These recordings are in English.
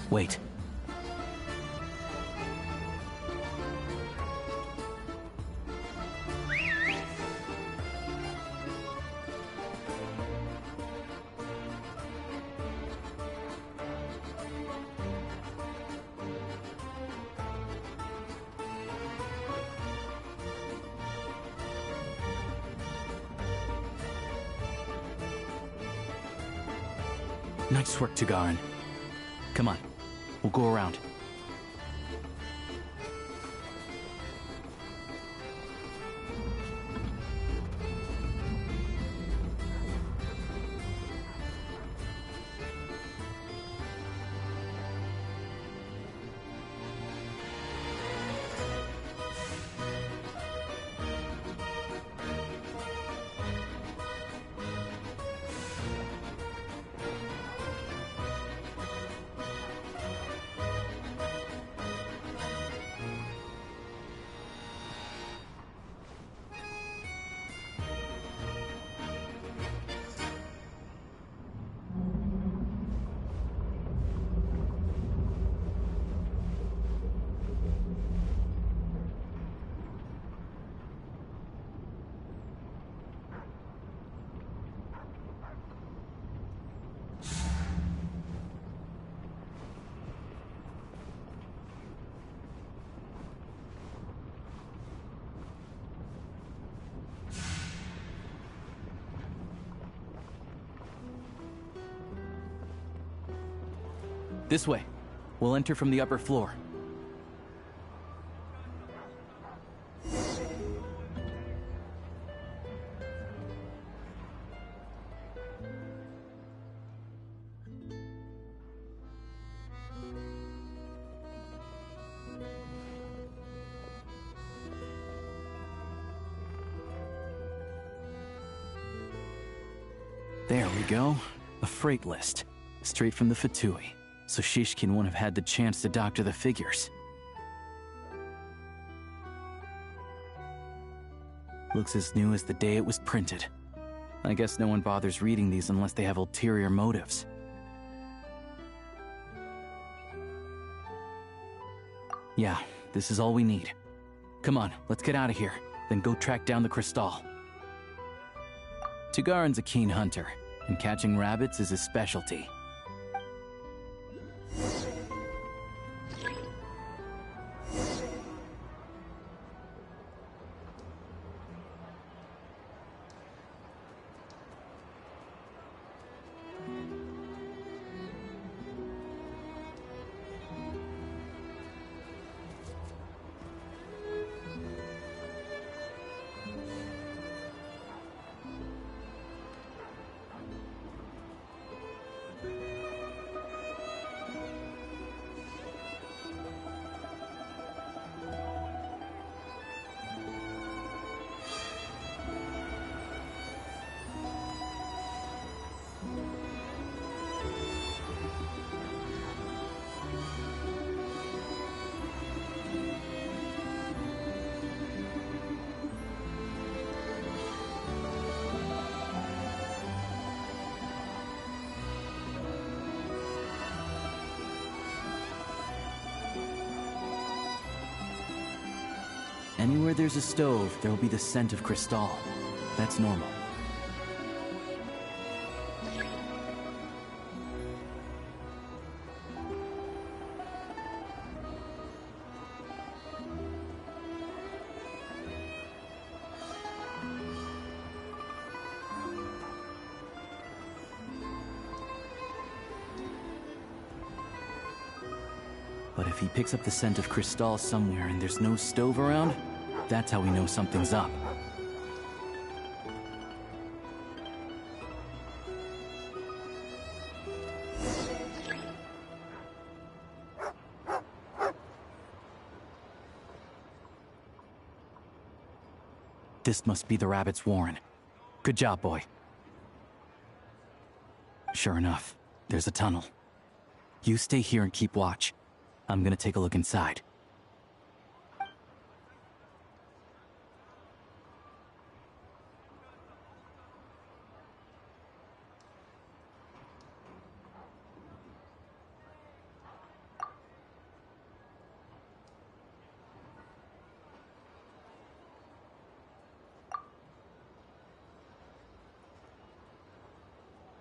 Wait. Nice work, Tugarin. Come on, we'll go around. This way. We'll enter from the upper floor. There we go. A freight list. Straight from the Fatui. So Shishkin won't have had the chance to doctor the figures. Looks as new as the day it was printed. I guess no one bothers reading these unless they have ulterior motives. Yeah, this is all we need. Come on, let's get out of here, then go track down the crystal. Tugarin's a keen hunter, and catching rabbits is his specialty. Anywhere there's a stove, there will be the scent of crystal. That's normal. But if he picks up the scent of crystal somewhere and there's no stove around, that's how we know something's up. This must be the rabbit's warren. Good job, boy. Sure enough, there's a tunnel. You stay here and keep watch. I'm gonna take a look inside.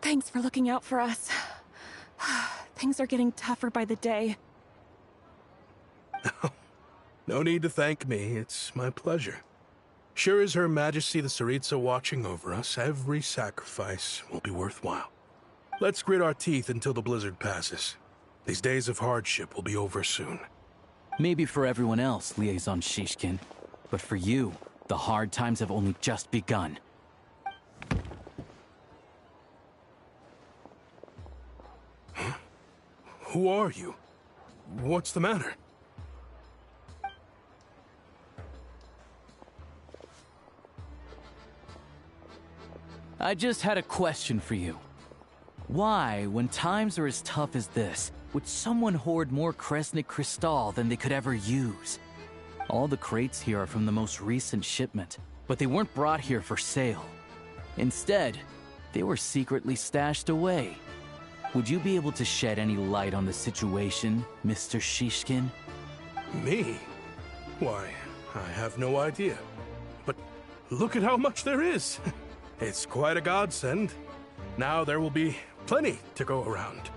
Thanks for looking out for us. Things are getting tougher by the day. No need to thank me, it's my pleasure. Sure as Her Majesty the Tsaritsa watching over us, every sacrifice will be worthwhile. Let's grit our teeth until the blizzard passes. These days of hardship will be over soon. Maybe for everyone else, Liaison Shishkin, but for you, the hard times have only just begun. Huh? Who are you? What's the matter? I just had a question for you. Why, when times are as tough as this, would someone hoard more Kresnik Crystal than they could ever use? All the crates here are from the most recent shipment, but they weren't brought here for sale. Instead, they were secretly stashed away. Would you be able to shed any light on the situation, Mr. Shishkin? Me? Why, I have no idea. But look at how much there is! It's quite a godsend. Now there will be plenty to go around.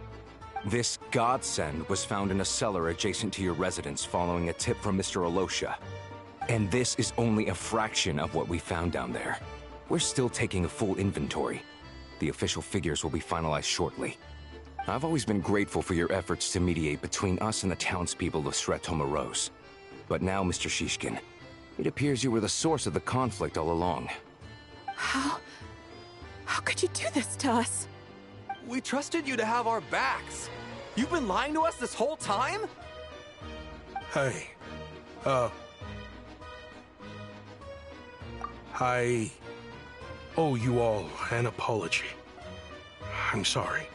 This godsend was found in a cellar adjacent to your residence following a tip from Mr. Alosha. And this is only a fraction of what we found down there. We're still taking a full inventory. The official figures will be finalized shortly. I've always been grateful for your efforts to mediate between us and the townspeople of Sretomaros. But now, Mr. Shishkin, it appears you were the source of the conflict all along. How could you do this to us? We trusted you to have our backs. You've been lying to us this whole time? Hey, I owe you all an apology. I'm sorry.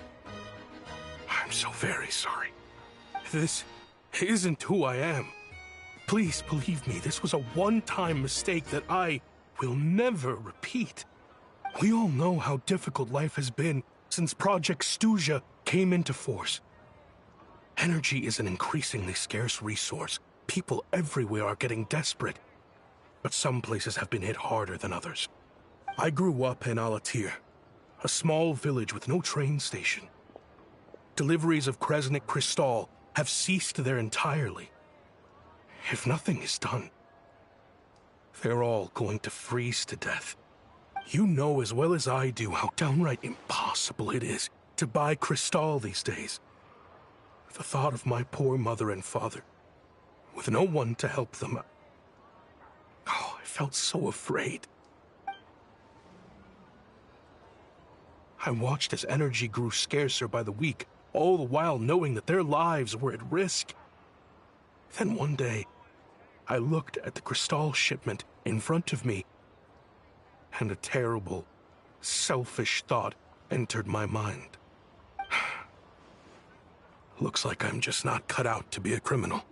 I'm so very sorry. This isn't who I am. Please believe me, this was a one-time mistake that I will never repeat. We all know how difficult life has been since Project Stuzha came into force. Energy is an increasingly scarce resource. People everywhere are getting desperate. But some places have been hit harder than others. I grew up in Alatir, a small village with no train station. Deliveries of Kresnik Crystal have ceased there entirely. If nothing is done, they're all going to freeze to death. You know as well as I do how downright impossible it is to buy Crystal these days. The thought of my poor mother and father, with no one to help them, I felt so afraid. I watched as energy grew scarcer by the week, all the while knowing that their lives were at risk. Then one day, I looked at the Crystal shipment in front of me, and a terrible, selfish thought entered my mind. Looks like I'm just not cut out to be a criminal.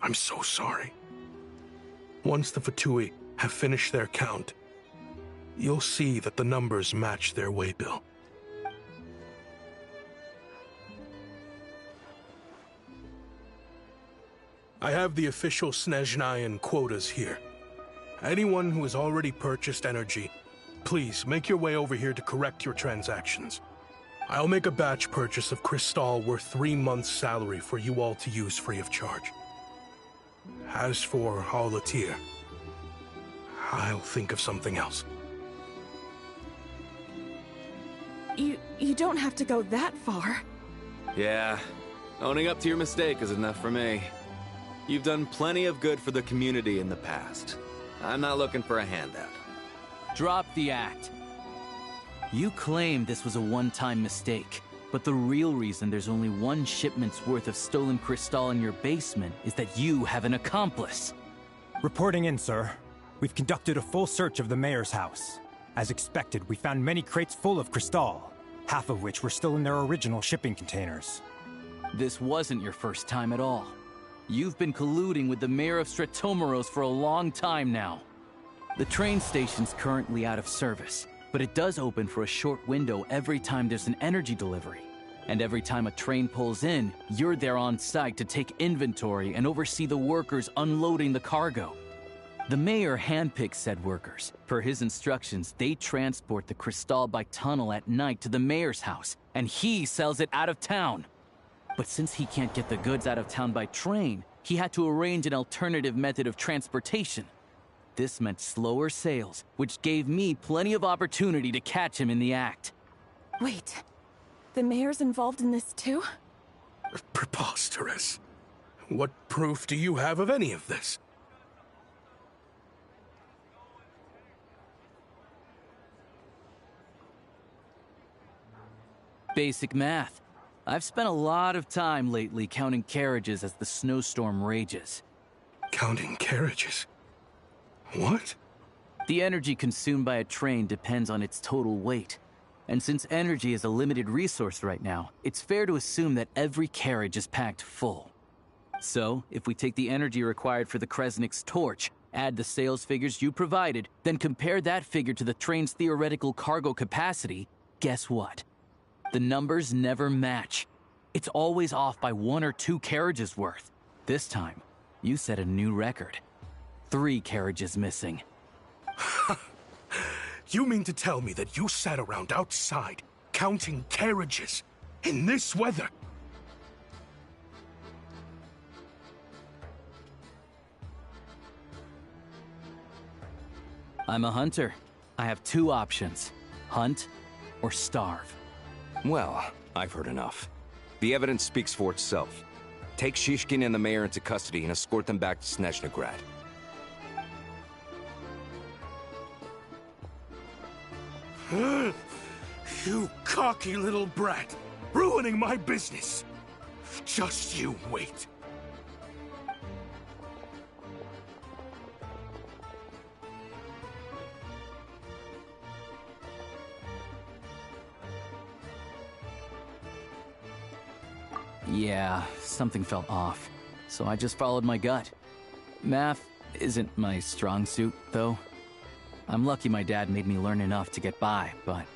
I'm so sorry. Once the Fatui have finished their count, you'll see that the numbers match their waybill. I have the official Snezhnayan quotas here. Anyone who has already purchased energy, please make your way over here to correct your transactions. I'll make a batch purchase of Crystal worth 3 months' salary for you all to use free of charge. As for Alatir, I'll think of something else. You don't have to go that far. Yeah, owning up to your mistake is enough for me. You've done plenty of good for the community in the past. I'm not looking for a handout. Drop the act. You claim this was a one-time mistake, but the real reason there's only one shipment's worth of stolen Crystal in your basement is that you have an accomplice. Reporting in, sir. We've conducted a full search of the mayor's house. As expected, we found many crates full of Crystal, half of which were still in their original shipping containers. This wasn't your first time at all. You've been colluding with the mayor of Sretomaros for a long time now. The train station's currently out of service, but it does open for a short window every time there's an energy delivery. And every time a train pulls in, you're there on site to take inventory and oversee the workers unloading the cargo. The mayor handpicks said workers. Per his instructions, they transport the crystal by tunnel at night to the mayor's house, and he sells it out of town. But since he can't get the goods out of town by train, he had to arrange an alternative method of transportation. This meant slower sales, which gave me plenty of opportunity to catch him in the act. Wait, the mayor's involved in this too? Preposterous. What proof do you have of any of this? Basic math. I've spent a lot of time lately counting carriages as the snowstorm rages. Counting carriages? What? The energy consumed by a train depends on its total weight. And since energy is a limited resource right now, it's fair to assume that every carriage is packed full. So, if we take the energy required for the Kresnik's torch, add the sales figures you provided, then compare that figure to the train's theoretical cargo capacity, guess what? The numbers never match. It's always off by 1 or 2 carriages worth. This time, you set a new record. 3 carriages missing. You mean to tell me that you sat around outside, counting carriages, in this weather? I'm a hunter. I have 2 options. Hunt or starve. Well, I've heard enough. The evidence speaks for itself. Take Shishkin and the mayor into custody and escort them back to Snezhnaya. You cocky little brat! Ruining my business! Just you wait. Yeah, something felt off, so I just followed my gut. Math isn't my strong suit, though. I'm lucky my dad made me learn enough to get by, but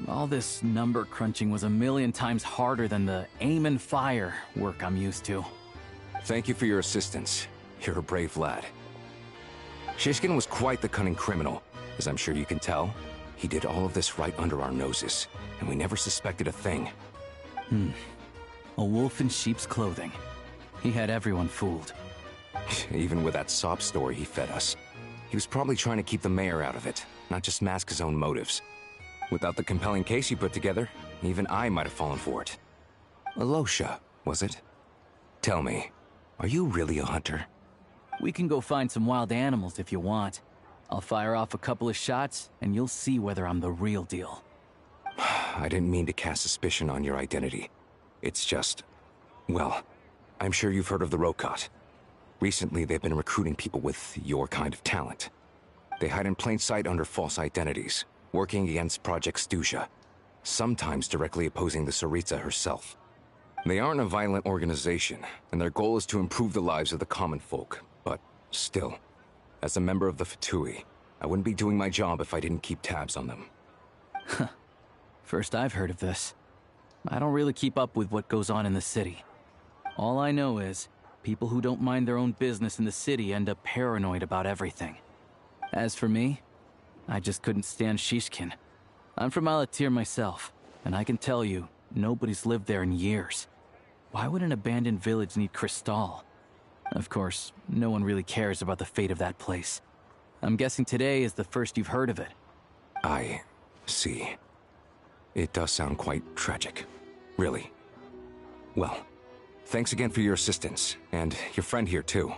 all this number crunching was a million times harder than the aim and fire work I'm used to. Thank you for your assistance. You're a brave lad. Shishkin was quite the cunning criminal, as I'm sure you can tell. He did all of this right under our noses, and we never suspected a thing. A wolf in sheep's clothing. He had everyone fooled. Even with that sob story he fed us. He was probably trying to keep the mayor out of it, not just mask his own motives. Without the compelling case he put together, even I might have fallen for it. Alosha, was it? Tell me, are you really a hunter? We can go find some wild animals if you want. I'll fire off a couple of shots, and you'll see whether I'm the real deal. I didn't mean to cast suspicion on your identity. It's just... well, I'm sure you've heard of the Rokot. Recently, they've been recruiting people with your kind of talent. They hide in plain sight under false identities, working against Project Snezhnaya, sometimes directly opposing the Tsaritsa herself. They aren't a violent organization, and their goal is to improve the lives of the common folk. But still, as a member of the Fatui, I wouldn't be doing my job if I didn't keep tabs on them. First I've heard of this. I don't really keep up with what goes on in the city. All I know is, people who don't mind their own business in the city end up paranoid about everything. As for me, I just couldn't stand Shishkin. I'm from Alatir myself, and I can tell you, nobody's lived there in years. Why would an abandoned village need crystal? Of course, no one really cares about the fate of that place. I'm guessing today is the first you've heard of it. I see. It does sound quite tragic. Really. Well, thanks again for your assistance, and your friend here too.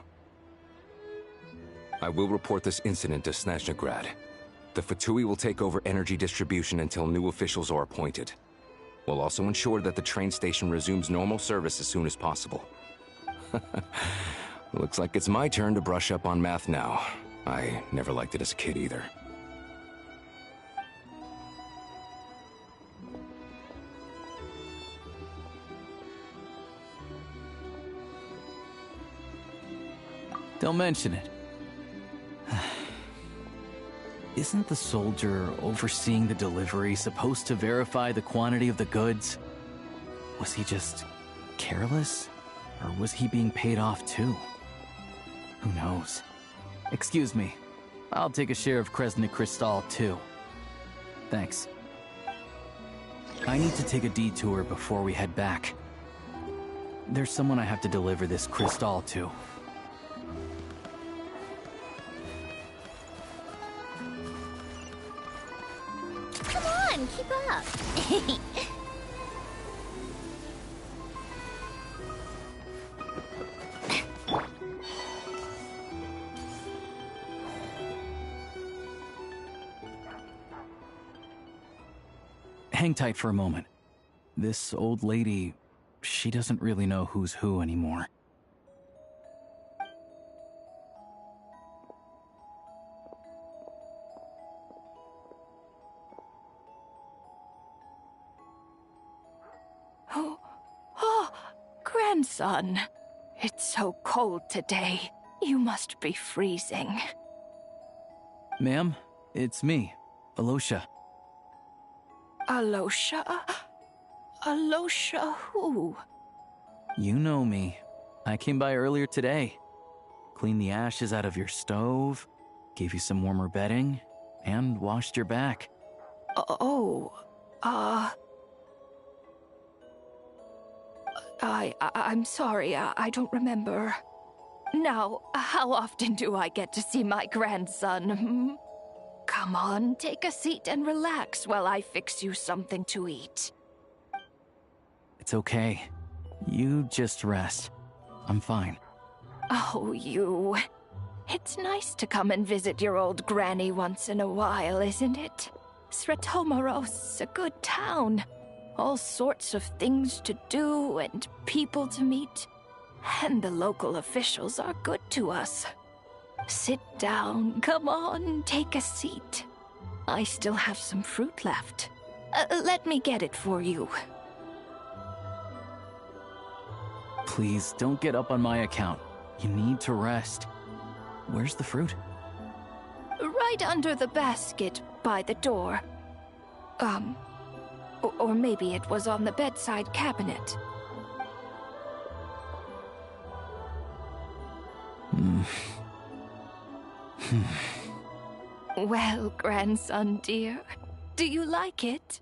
I will report this incident to Snezhnaya. The Fatui will take over energy distribution until new officials are appointed. We'll also ensure that the train station resumes normal service as soon as possible. Looks like it's my turn to brush up on math now. I never liked it as a kid either. Don't mention it. Isn't the soldier overseeing the delivery supposed to verify the quantity of the goods? Was he just careless? Or was he being paid off too? Who knows? Excuse me. I'll take a share of Kresnik Crystal, too. Thanks. I need to take a detour before we head back. There's someone I have to deliver this crystal to. Come on, keep up. Hang tight for a moment. This old lady, she doesn't really know who's who anymore. Oh, grandson. It's so cold today. You must be freezing. Ma'am, it's me, Alosha. Alosha? Alosha who? You know me. I came by earlier today. Cleaned the ashes out of your stove, gave you some warmer bedding, and washed your back. I'm sorry, I don't remember. Now, how often do I get to see my grandson, hmm? Come on, take a seat and relax while I fix you something to eat. It's okay. You just rest. I'm fine. Oh, you. It's nice to come and visit your old granny once in a while, isn't it? Sretomaros, a good town. All sorts of things to do and people to meet. And the local officials are good to us. Sit down, come on, take a seat. I still have some fruit left. Let me get it for you. Please, don't get up on my account. You need to rest. Where's the fruit? Right under the basket by the door. Or maybe it was on the bedside cabinet. Well, grandson dear, do you like it?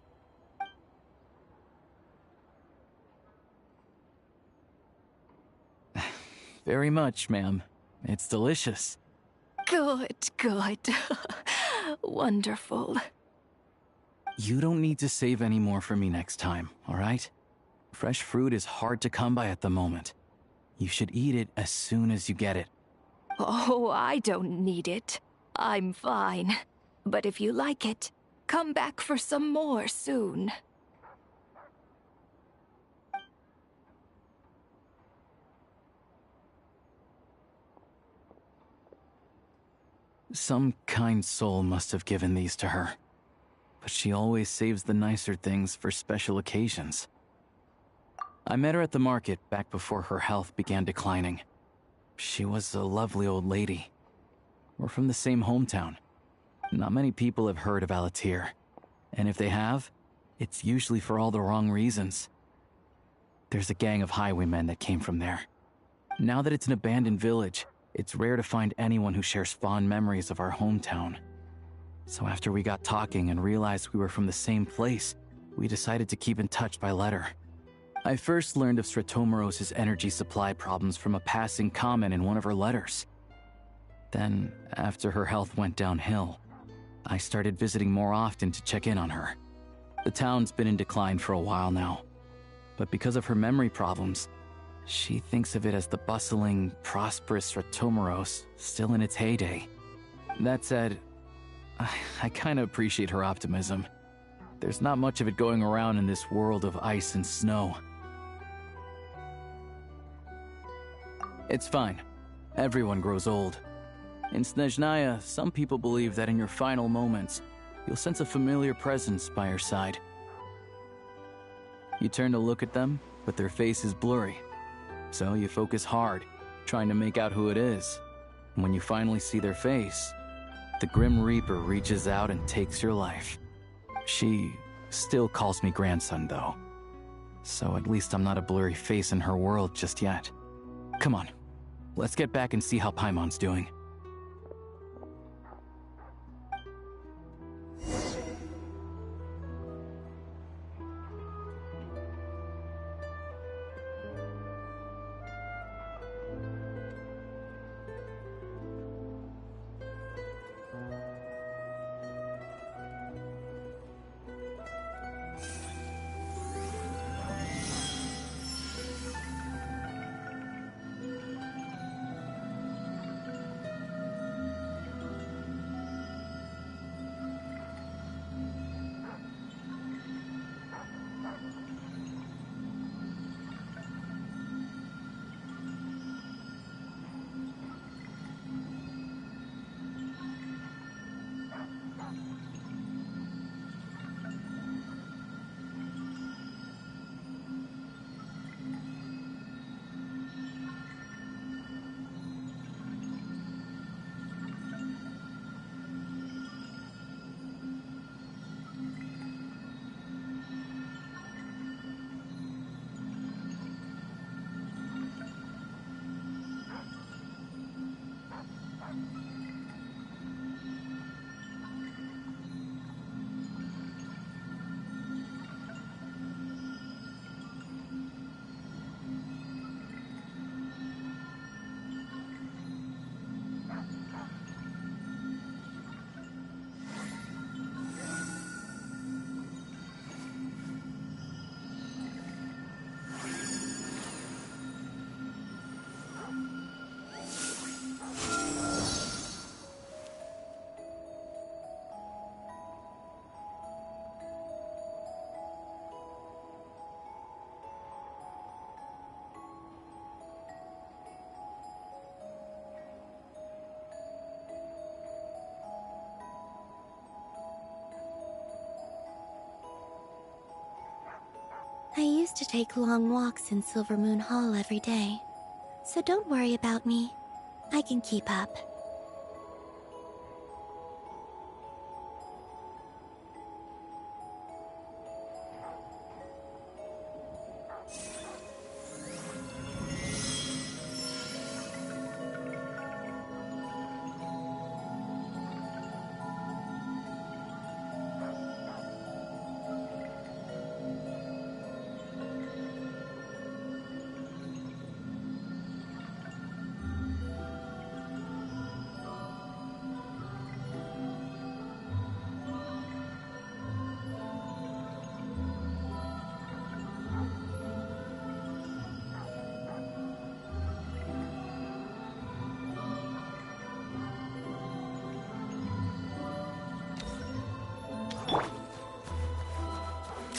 Very much, ma'am. It's delicious. Good, good. Wonderful. You don't need to save any more for me next time, all right? Fresh fruit is hard to come by at the moment. You should eat it as soon as you get it. Oh, I don't need it. I'm fine. But if you like it, come back for some more soon. Some kind soul must have given these to her. But she always saves the nicer things for special occasions. I met her at the market back before her health began declining. She was a lovely old lady. We're from the same hometown. Not many people have heard of Alatir. And if they have, it's usually for all the wrong reasons. There's a gang of highwaymen that came from there. Now that it's an abandoned village, it's rare to find anyone who shares fond memories of our hometown. So after we got talking and realized we were from the same place, we decided to keep in touch by letter. I first learned of Sretomaros' energy supply problems from a passing comment in one of her letters. Then, after her health went downhill, I started visiting more often to check in on her. The town's been in decline for a while now, but because of her memory problems, she thinks of it as the bustling, prosperous Sretomaros still in its heyday. That said, I kinda appreciate her optimism. There's not much of it going around in this world of ice and snow. It's fine. Everyone grows old. In Snezhnaya, some people believe that in your final moments, you'll sense a familiar presence by your side. You turn to look at them, but their face is blurry. So you focus hard, trying to make out who it is. And when you finally see their face, the Grim Reaper reaches out and takes your life. She still calls me grandson, though. So at least I'm not a blurry face in her world just yet. Come on, let's get back and see how Paimon's doing. I used to take long walks in Silver Moon Hall every day, so don't worry about me. I can keep up.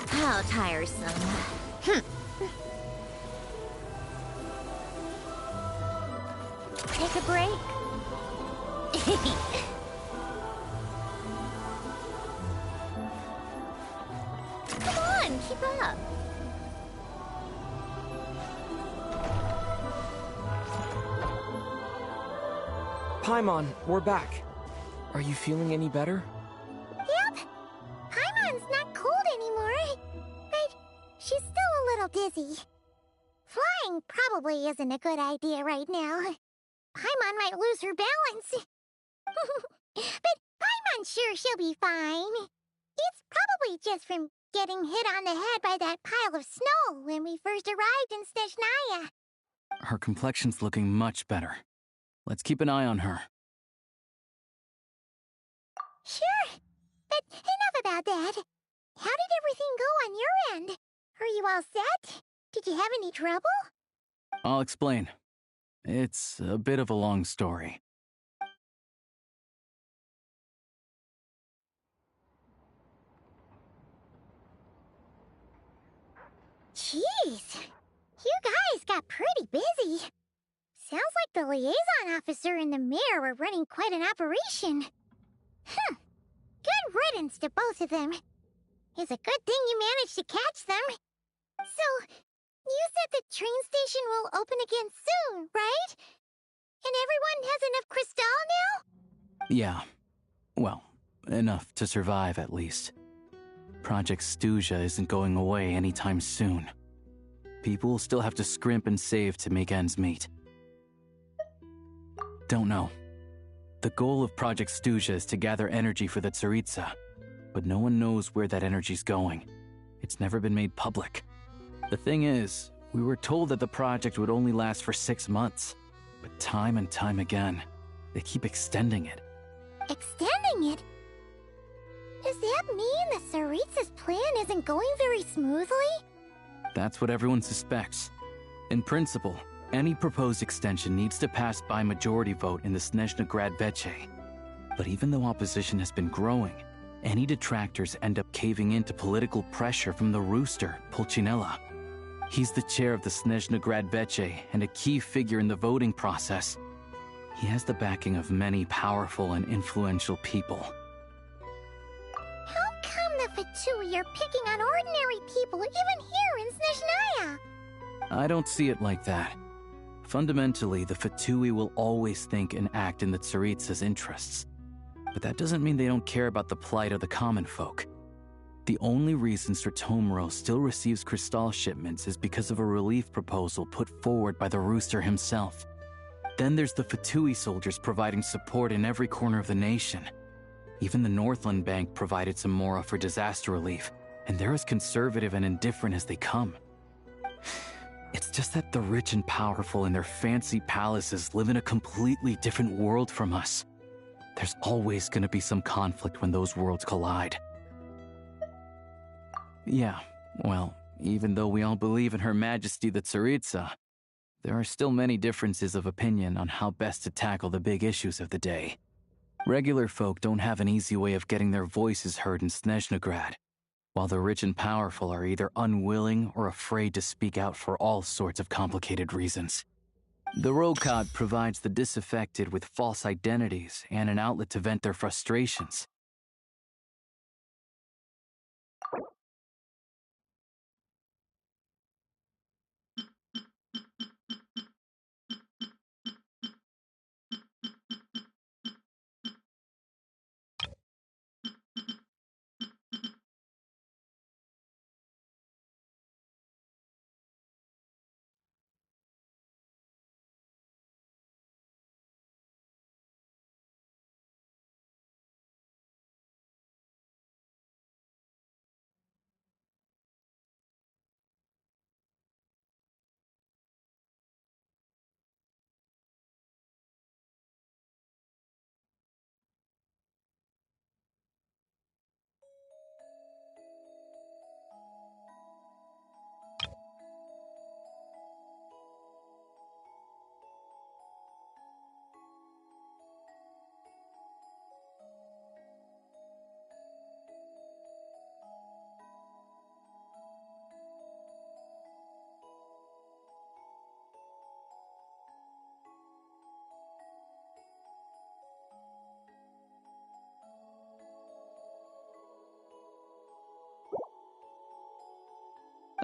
How tiresome. Take a break. Come on, keep up. Paimon, we're back. Are you feeling any better? Yep. Paimon's not cold anymore. But she's still a little dizzy. Flying probably isn't a good idea right now. Paimon might lose her balance. But Paimon's sure she'll be fine. It's probably just from getting hit on the head by that pile of snow when we first arrived in Snezhnaya. Her complexion's looking much better. Let's keep an eye on her. Sure. But enough about that. How did everything go on your end? Are you all set? Did you have any trouble? I'll explain. It's a bit of a long story. Jeez. You guys got pretty busy. Sounds like the liaison officer and the mayor were running quite an operation. Good riddance to both of them. It's a good thing you managed to catch them. So, you said the train station will open again soon, right? And everyone has enough crystal now? Yeah. Well, enough to survive at least. Project Snezhnaya isn't going away anytime soon. People will still have to scrimp and save to make ends meet. Don't know. The goal of Project Snezhnaya is to gather energy for the Tsaritsa, but no one knows where that energy's going. It's never been made public. The thing is, we were told that the project would only last for 6 months, but time and time again, they keep extending it. Extending it? Does that mean the Tsaritsa's plan isn't going very smoothly? That's what everyone suspects. In principle, any proposed extension needs to pass by majority vote in the Snezhnaya Veche. But even though opposition has been growing, any detractors end up caving into political pressure from the rooster, Pulcinella. He's the chair of the Snezhnaya Veche and a key figure in the voting process. He has the backing of many powerful and influential people. How come the Fatui are picking on ordinary people even here in Snezhnaya? I don't see it like that. Fundamentally, the Fatui will always think and act in the Tsaritsa's interests. But that doesn't mean they don't care about the plight of the common folk. The only reason Sratomiro still receives crystal shipments is because of a relief proposal put forward by the Rooster himself. Then there's the Fatui soldiers providing support in every corner of the nation. Even the Northland Bank provided some mora for disaster relief, and they're as conservative and indifferent as they come. It's just that the rich and powerful in their fancy palaces live in a completely different world from us. There's always going to be some conflict when those worlds collide. Yeah, well, even though we all believe in Her Majesty the Tsaritsa, there are still many differences of opinion on how best to tackle the big issues of the day. Regular folk don't have an easy way of getting their voices heard in Snezhnaya, while the rich and powerful are either unwilling or afraid to speak out for all sorts of complicated reasons. The Rokad provides the disaffected with false identities and an outlet to vent their frustrations.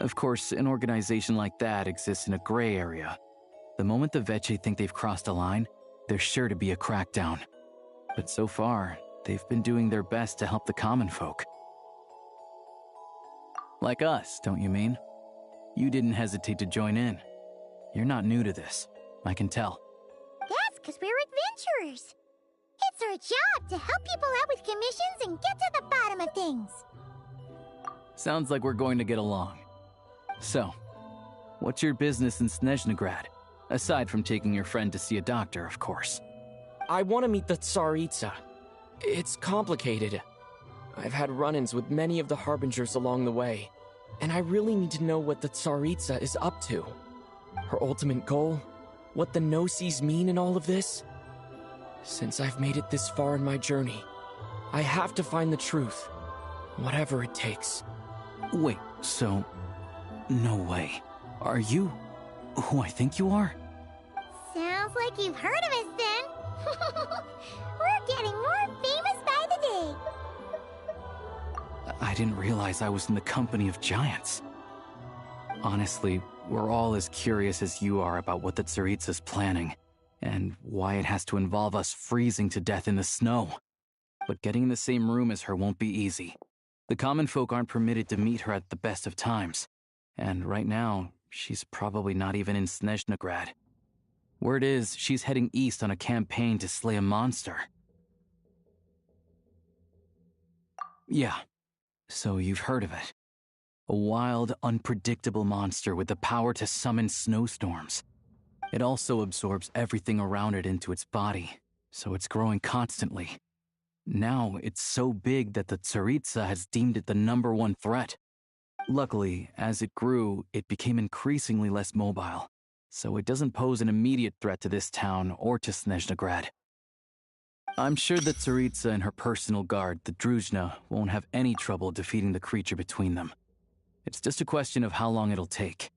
Of course, an organization like that exists in a gray area. The moment the Veche think they've crossed a line, there's sure to be a crackdown. But so far, they've been doing their best to help the common folk. Like us, don't you mean? You didn't hesitate to join in. You're not new to this, I can tell. That's because we're adventurers. It's our job to help people out with commissions and get to the bottom of things. Sounds like we're going to get along. So, what's your business in Snezhnegrad? Aside from taking your friend to see a doctor, of course. I want to meet the Tsaritsa. It's complicated. I've had run-ins with many of the Harbingers along the way, and I really need to know what the Tsaritsa is up to. Her ultimate goal? What the no-sees mean in all of this? Since I've made it this far in my journey, I have to find the truth, whatever it takes. Wait, so... no way. Are you who I think you are? Sounds like you've heard of us then. We're getting more famous by the day. I didn't realize I was in the company of giants. Honestly, we're all as curious as you are about what the Tsaritsa's planning, and why it has to involve us freezing to death in the snow. But getting in the same room as her won't be easy. The common folk aren't permitted to meet her at the best of times, and right now, she's probably not even in Snezhnegrad. Word is, she's heading east on a campaign to slay a monster. Yeah, so you've heard of it. A wild, unpredictable monster with the power to summon snowstorms. It also absorbs everything around it into its body, so it's growing constantly. Now, it's so big that the Tsaritsa has deemed it the #1 threat. Luckily, as it grew, it became increasingly less mobile, so it doesn't pose an immediate threat to this town or to Snezhnegrad. I'm sure that Tsaritsa and her personal guard, the Druzhna, won't have any trouble defeating the creature between them. It's just a question of how long it'll take.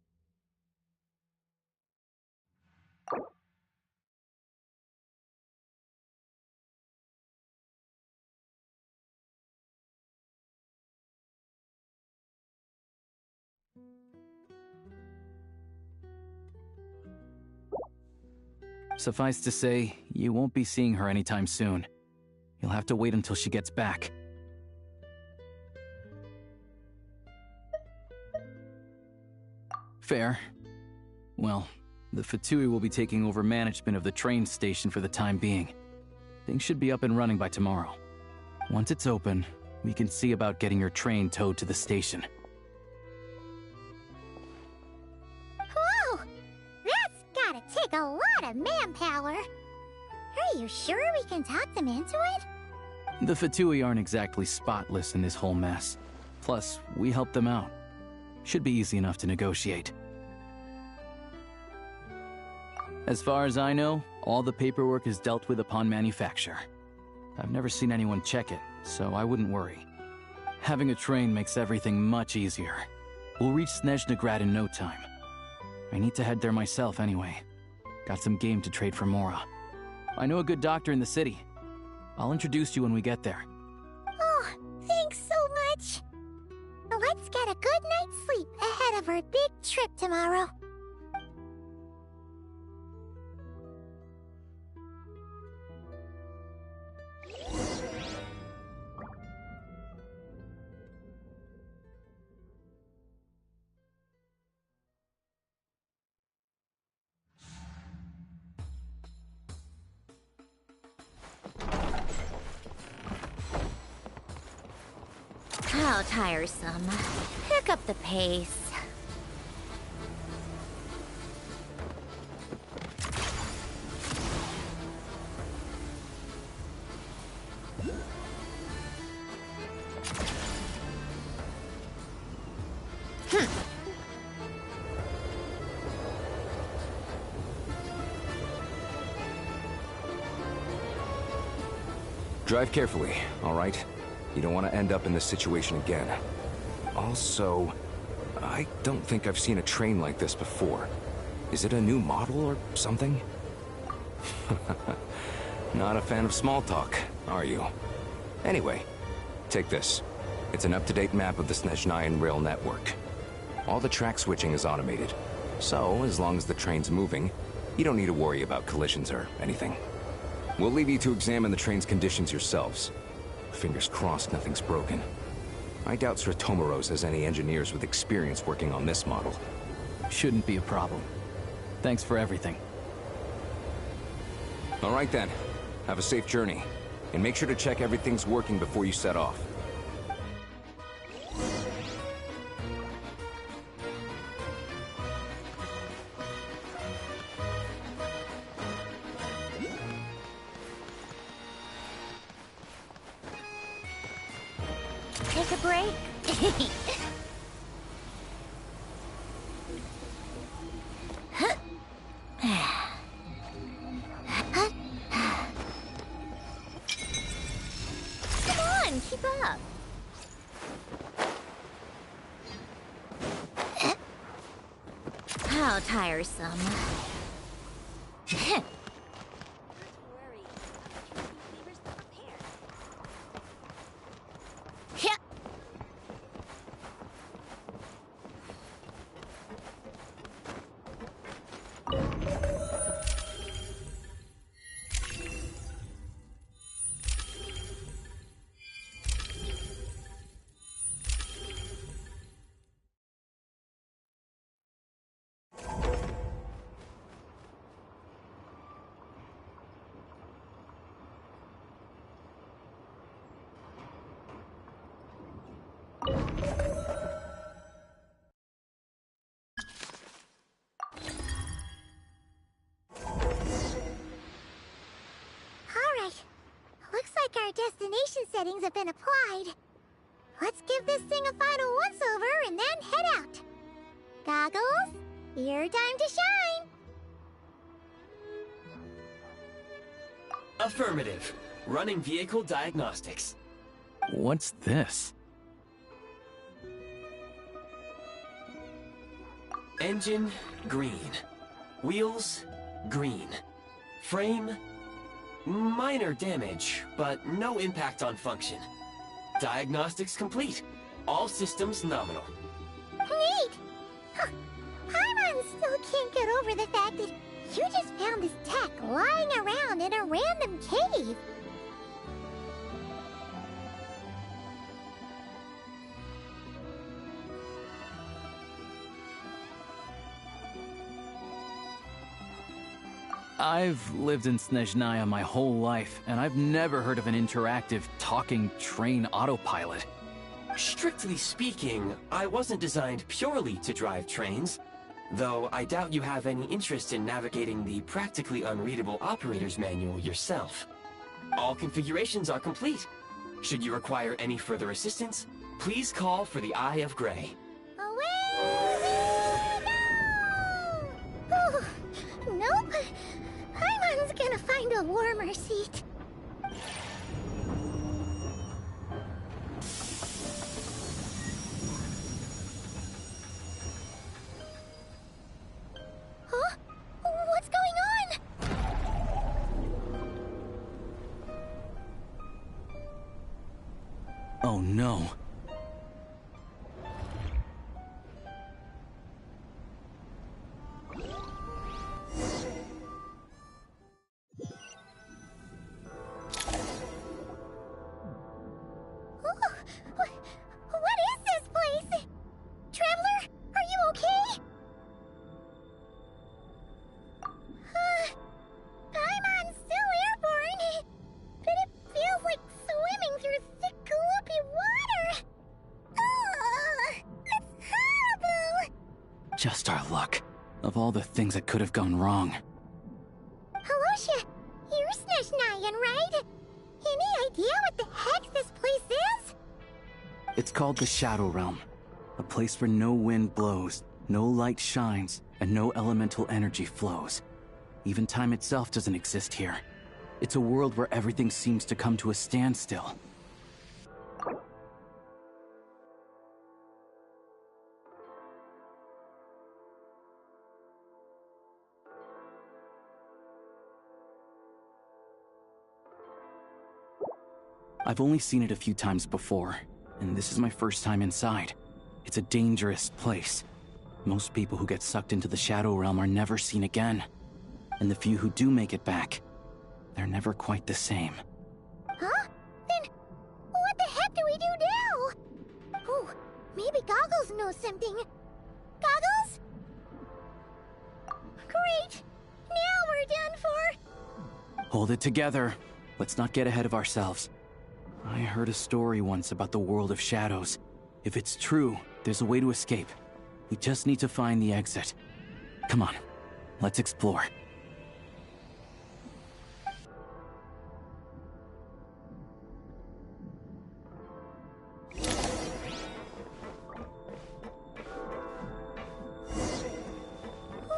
Suffice to say, you won't be seeing her anytime soon. You'll have to wait until she gets back. Fair. Well, the Fatui will be taking over management of the train station for the time being. Things should be up and running by tomorrow. Once it's open, we can see about getting your train towed to the station. Whoa! That's gotta take a lot of manpower. Are you sure we can talk them into it? The Fatui aren't exactly spotless in this whole mess. Plus, we helped them out. Should be easy enough to negotiate. As far as I know, all the paperwork is dealt with upon manufacture. I've never seen anyone check it, so I wouldn't worry. Having a train makes everything much easier. We'll reach Snezhnegrad in no time. I need to head there myself anyway. Got some game to trade for Mora. I know a good doctor in the city. I'll introduce you when we get there. Oh, thanks so much. Let's get a good night's sleep ahead of our big trip tomorrow. How tiresome. Pick up the pace. Drive carefully, all right? You don't want to end up in this situation again. Also, I don't think I've seen a train like this before. Is it a new model or something? Not a fan of small talk, are you? Anyway, take this. It's an up-to-date map of the Snezhnayan rail network. All the track switching is automated. So, as long as the train's moving, you don't need to worry about collisions or anything. We'll leave you to examine the train's conditions yourselves. Fingers crossed nothing's broken. I doubt Sratomaros has any engineers with experience working on this model. Shouldn't be a problem. Thanks for everything. All right then. Have a safe journey. And make sure to check everything's working before you set off. Take a break? Come on, keep up. How tiresome. Our destination settings have been applied. Let's give this thing a final once-over and then head out. Goggles, your time to shine. Affirmative. Running vehicle diagnostics. What's this? Engine, green. Wheels, green. Frame, minor damage, but no impact on function. Diagnostics complete. All systems nominal. Neat! Huh. Paimon still can't get over the fact that you just found this tech lying around in a random cave. I've lived in Snezhnaya my whole life, and I've never heard of an interactive, talking train autopilot. Strictly speaking, I wasn't designed purely to drive trains, though I doubt you have any interest in navigating the practically unreadable operator's manual yourself. All configurations are complete. Should you require any further assistance, please call for the Eye of Grey. Away we go! Oh, nope. Paimon's gonna find a warmer seat. Huh? What's going on? Oh no. What is this place? Traveler, are you okay? Paimon's still airborne, but it feels like swimming through thick, gloopy water. It's horrible! Just our luck. Of all the things that could have gone wrong. Alosha, you're Snezhnayan, right? Any idea what the heck this place is? It's called the Shadow Realm. A place where no wind blows, no light shines, and no elemental energy flows. Even time itself doesn't exist here. It's a world where everything seems to come to a standstill. I've only seen it a few times before, and this is my first time inside. It's a dangerous place, Most people who get sucked into the Shadow Realm are never seen again. And the few who do make it back, they're never quite the same. Huh? Then, what the heck do we do now? Oh, maybe Goggles knows something. Goggles? Great! Now we're done for! Hold it together. Let's not get ahead of ourselves. I heard a story once about the world of shadows. If it's true, there's a way to escape. We just need to find the exit. Come on, let's explore.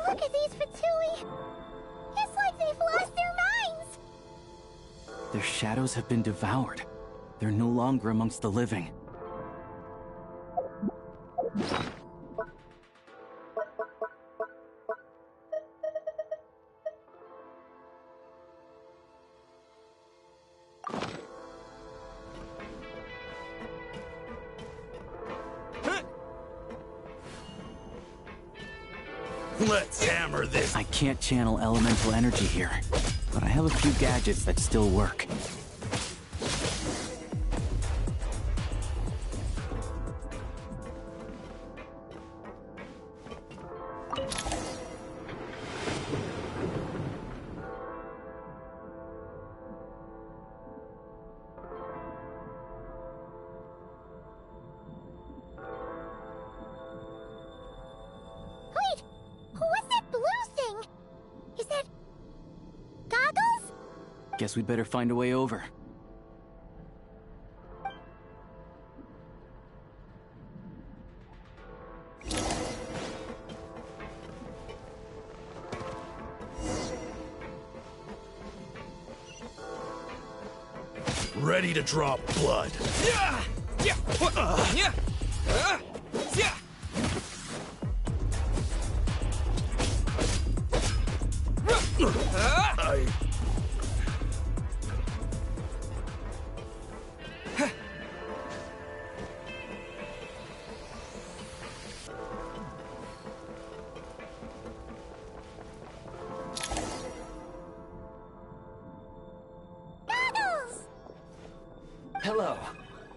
Look at these Fatui! It's like they've lost their minds! Their shadows have been devoured. They're no longer amongst the living. Let's hammer this. I can't channel elemental energy here, but I have a few gadgets that still work. Wait! What's that blue thing? Is that... Goggles? Guess we'd better find a way over. Ready to draw blood. Yeah! Yeah! Yeah! Yeah! Goggles! Hello.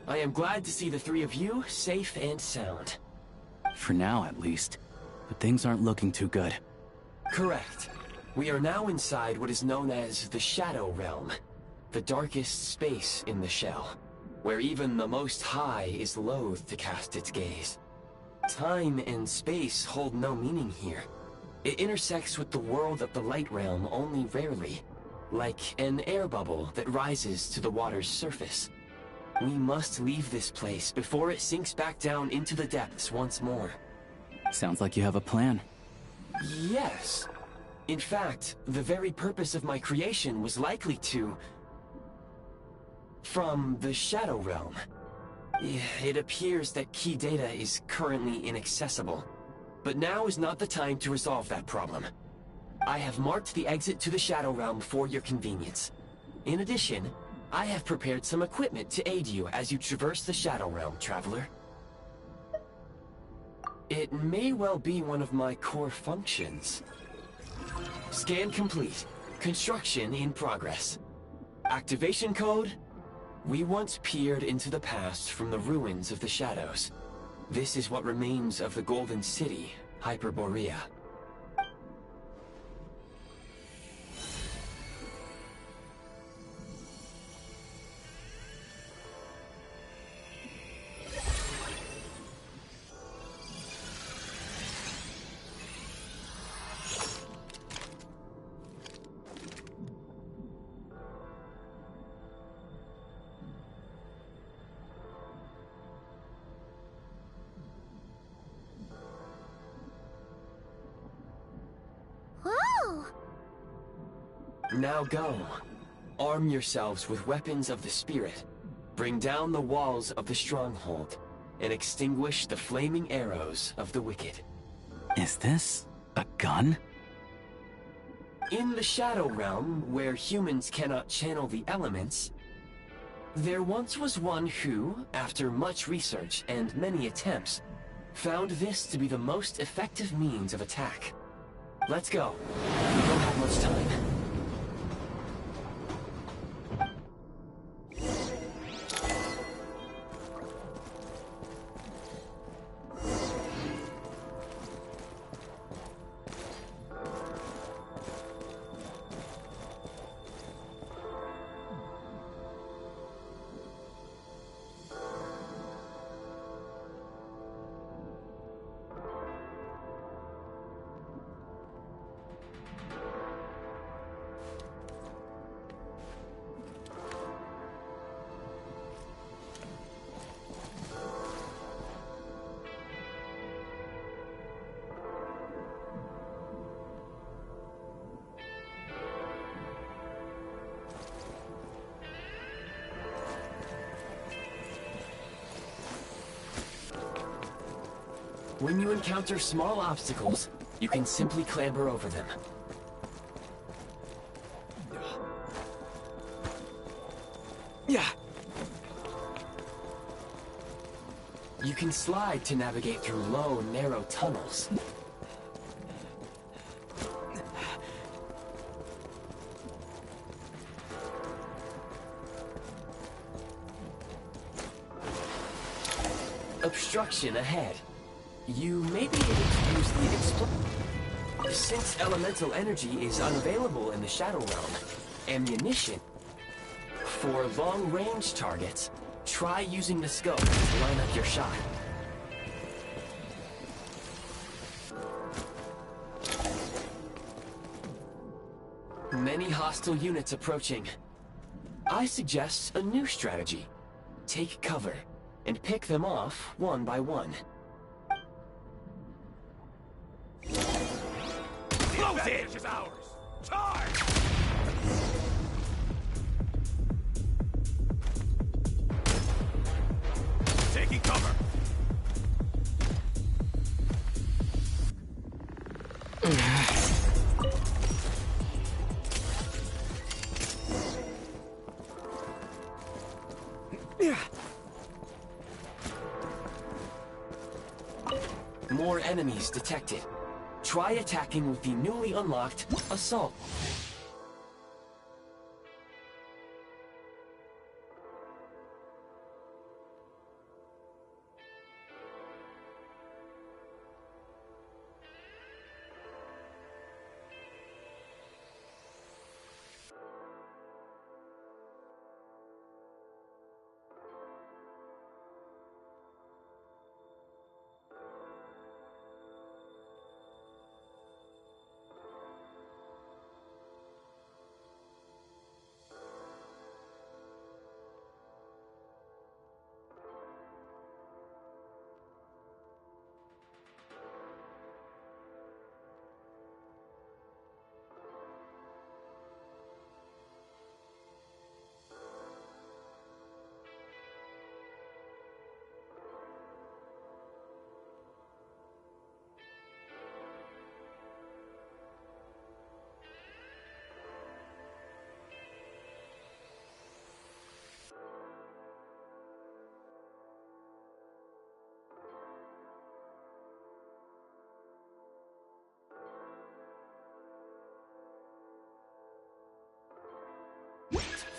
I am glad to see the three of you safe and sound. For now, at least. But things aren't looking too good. Correct. We are now inside what is known as the Shadow Realm, the darkest space in the shell, where even the Most High is loath to cast its gaze. Time and space hold no meaning here. It intersects with the world of the Light Realm only rarely, like an air bubble that rises to the water's surface. We must leave this place before it sinks back down into the depths once more. Sounds like you have a plan. Yes. In fact, the very purpose of my creation was likely to... from the Shadow Realm. It appears that key data is currently inaccessible, but now is not the time to resolve that problem. I have marked the exit to the Shadow Realm for your convenience. In addition, I have prepared some equipment to aid you as you traverse the Shadow Realm, Traveler. It may well be one of my core functions. Scan complete. Construction in progress. Activation code? We once peered into the past from the ruins of the Shadows. This is what remains of the Golden City, Hyperborea. Whoa! Now go. Arm yourselves with weapons of the spirit. Bring down the walls of the stronghold, and extinguish the flaming arrows of the wicked. Is this a gun? In the Shadow Realm, where humans cannot channel the elements, there once was one who, after much research and many attempts, Found this to be the most effective means of attack. Let's go. We don't have much time. When you encounter small obstacles, you can simply clamber over them. Yeah. You can slide to navigate through low, narrow tunnels. Obstruction ahead. You may be able to use the explosion. Since elemental energy is unavailable in the Shadow Realm, ammunition. For long-range targets, try using the scope to line up your shot. Many hostile units approaching. I suggest a new strategy. Take cover, and pick them off one by one. The advantage is ours! Charge! Taking cover! More enemies detected. Try attacking with the newly unlocked Assault.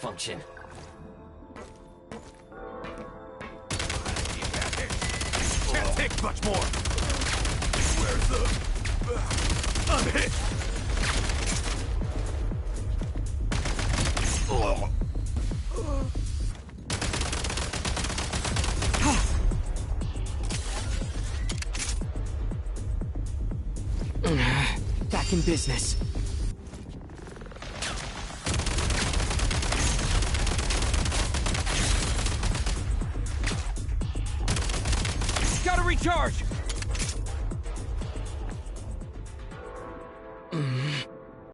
Function. Can't take much more! Where's the... I'm hit! Back in business. Gotta recharge!